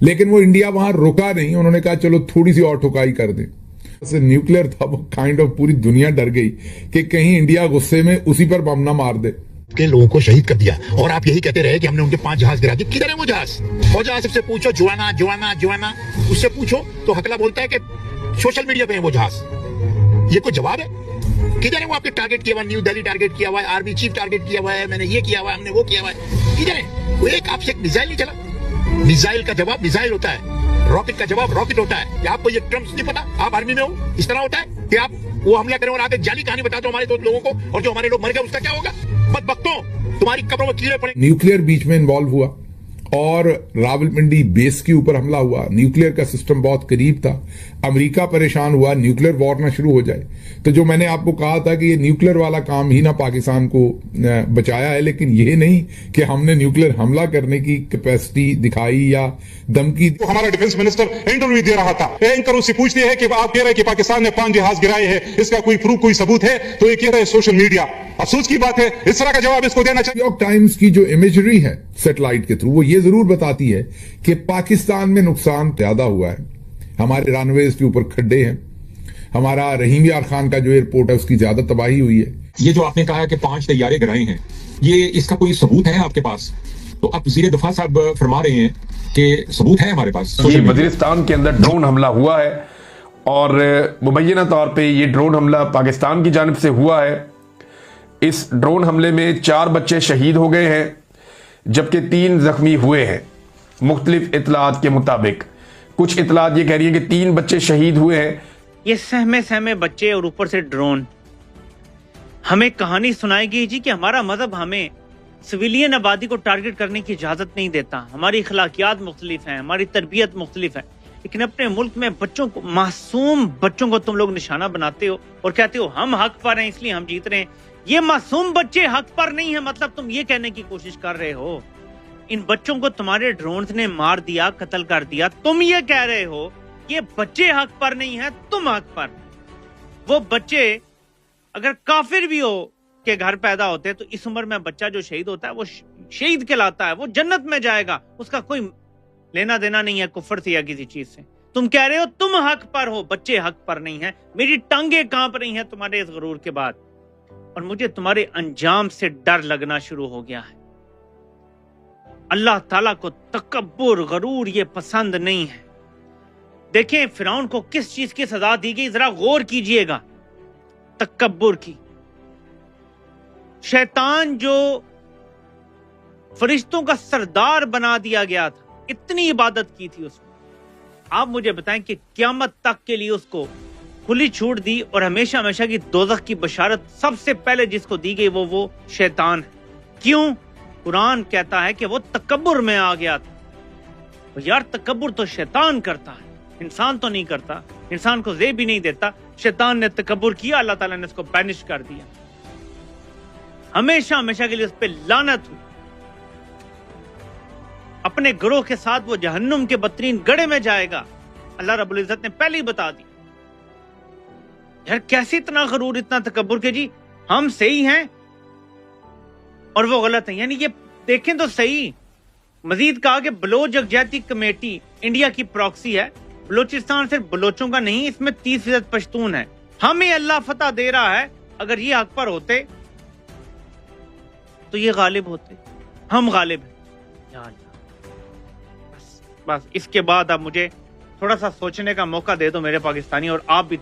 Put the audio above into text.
लेकिन वो इंडिया वहां रुका नहीं, उन्होंने कहा चलो थोड़ी सी और ठुकाई कर दें। न्यूक्लियर था वो काइंड ऑफ पूरी दुनिया डर गई कि कहीं इंडिया गुस्से में उसी पर बम ना मार दे। के लोगों को शहीद कर दिया और आप यही कहते रहे कि हमने उनके 5 जहाज गिरा दिए। किधर है वो जहाज? और जहाज से पूछो जुआना जुआना जुआना, उससे पूछो तो हकला बोलता है कि सोशल मीडिया पे है वो जहाज। ये कोई जवाब है? किधर है वो? आपके टारगेट किया हुआ, न्यू दिल्ली टारगेट किया हुआ है, आर्मी चीफ टारगेट किया हुआ है, मैंने ये किया हुआ है, हमने वो किया हुआ है। किधर है वो? एक आपसे एक मिसाइल नहीं चला। मिसाइल का जवाब मिसाइल होता है, रॉकेट का जवाब रॉकेट होता है। क्या आपको ये टर्म्स नहीं पता? आप आर्मी में हो, इस तरह होता है कि आप वो हमला करें और आगे जाली कहानी बता दो हमारे 2 लोगों को, और जो हमारे लोग मर गए उसका क्या होगा? बदबख्तों, तुम्हारी कब्रों में कीड़े पड़े। न्यूक्लियर बीच में इन्वॉल्व हुआ और रावलपिंडी बेस के ऊपर हमला हुआ। न्यूक्लियर का सिस्टम बहुत करीब था, अमेरिका परेशान हुआ न्यूक्लियर वॉर ना शुरू हो जाए। तो जो मैंने आपको कहा था कि ये न्यूक्लियर वाला काम ही ना पाकिस्तान को बचाया है, लेकिन ये नहीं कि हमने न्यूक्लियर हमला करने की कैपेसिटी दिखाई या धमकी। तो हमारा डिफेंस मिनिस्टर इंटरव्यू दे रहा था, एंकर उससे पूछते हैं कि आप कह रहे हैं कि पाकिस्तान ने 5 जहाज गिराए हैं, इसका कोई प्रूफ कोई सबूत है? तो ये कह रहे हैं सोशल मीडिया। अफसोस की बात है, इस तरह का जवाब इसको देना चाहिए। न्यूयॉर्क टाइम्स की जो इमेजरी है सैटेलाइट के थ्रू, वो ये जरूर बताती है कि पाकिस्तान में नुकसान ज्यादा हुआ है। हमारे रनवेज के ऊपर खड्डे हैं, हमारा रहीम यार खान का जो एयरपोर्ट है उसकी ज्यादा तबाही हुई है। ये जो आपने कहा है कि 5 तैयारे गिराए हैं, ये इसका कोई सबूत है आपके पास? तो अब वज़ीर दफा साहब फरमा रहे हैं कि सबूत है हमारे पास। ये वजीरिस्तान के अंदर ड्रोन हमला हुआ है और मुबैना तौर पे ये ड्रोन हमला पाकिस्तान की जानिब से हुआ है। इस ड्रोन हमले में 4 बच्चे शहीद हो गए हैं जबकि 3 जख्मी हुए हैं। मुख्तलिफ इतलात के मुताबिक कुछ इतलात ये कह रही है कि 3 बच्चे शहीद हुए हैं। ये सहमे सहमे बच्चे और ऊपर से ड्रोन। हमें कहानी सुनाई गई जी कि हमारा मजहब हमें सिविलियन आबादी को टारगेट करने की इजाजत नहीं देता, हमारी अखलाकियात मुख्तलिफ हैं, हमारी तरबियत मुख्तलिफ है, लेकिन अपने मुल्क में बच्चों को, मासूम बच्चों को तुम लोग निशाना बनाते हो और कहते हो हम हक पर हैं इसलिए हम जीत रहे हैं। ये मासूम बच्चे हक पर नहीं है, मतलब तुम ये कहने की कोशिश कर रहे हो इन बच्चों को तुम्हारे ड्रोन्स ने मार दिया, कत्ल कर दिया। तुम ये कह रहे हो ये बच्चे हक पर नहीं है, तुम हक पर। वो बच्चे अगर काफिर भी हो के घर पैदा होते तो इस उम्र में बच्चा जो शहीद होता है वो शहीद कहलाता है, वो जन्नत में जाएगा, उसका कोई लेना देना नहीं है कुफर से या किसी चीज से। तुम कह रहे हो तुम हक पर हो, बच्चे हक पर नहीं है। मेरी टांगे कांप रही हैं तुम्हारे इस गरूर के बाद, और मुझे तुम्हारे अंजाम से डर लगना शुरू हो गया है। अल्लाह ताला को तकब्बुर गरूर ये पसंद नहीं है। देखें फिरौन को किस चीज की सजा दी गई, जरा गौर कीजिएगा। तकब्बुर की। शैतान जो फरिश्तों का सरदार बना दिया गया था, इतनी इबादत की थी उसने, आप मुझे बताएं कि क़यामत तक के लिए उसको खुली छूट दी और हमेशा हमेशा की दोज़ख की बशारत सबसे पहले जिसको दी गई वो शैतान है। क्यों? कुरान कहता है कि वो तकब्बुर में आ गया था। तो यार तकब्बुर तो शैतान करता है, इंसान तो नहीं करता, इंसान को ज़ेब भी नहीं देता। शैतान ने तकब्बुर किया, अल्लाह ताला ने उसको बैनिश कर दिया, हमेशा हमेशा के लिए उस पर लानत हुई। अपने ग्रोह के साथ वो जहन्नुम के बदतरीन गड़े में जाएगा, अल्लाह रब्बुल इज्जत ने पहले ही बता दी। यार कैसे इतना गरूर, इतना तकब्बुर के जी हम सही हैं और वो गलत है। यानी ये देखें तो सही। मजीद कहा कि बलोच यकजहती कमेटी इंडिया की प्रॉक्सी है। बलोचिस्तान सिर्फ बलोचों का नहीं, इसमें 30% पश्तून है। हमें अल्लाह फतह दे रहा है, अगर ये हक पर होते तो ये गालिब होते, हम गालिब हैं। बस इसके बाद अब मुझे थोड़ा सा सोचने का मौका दे दो मेरे पाकिस्तानी, और आप भी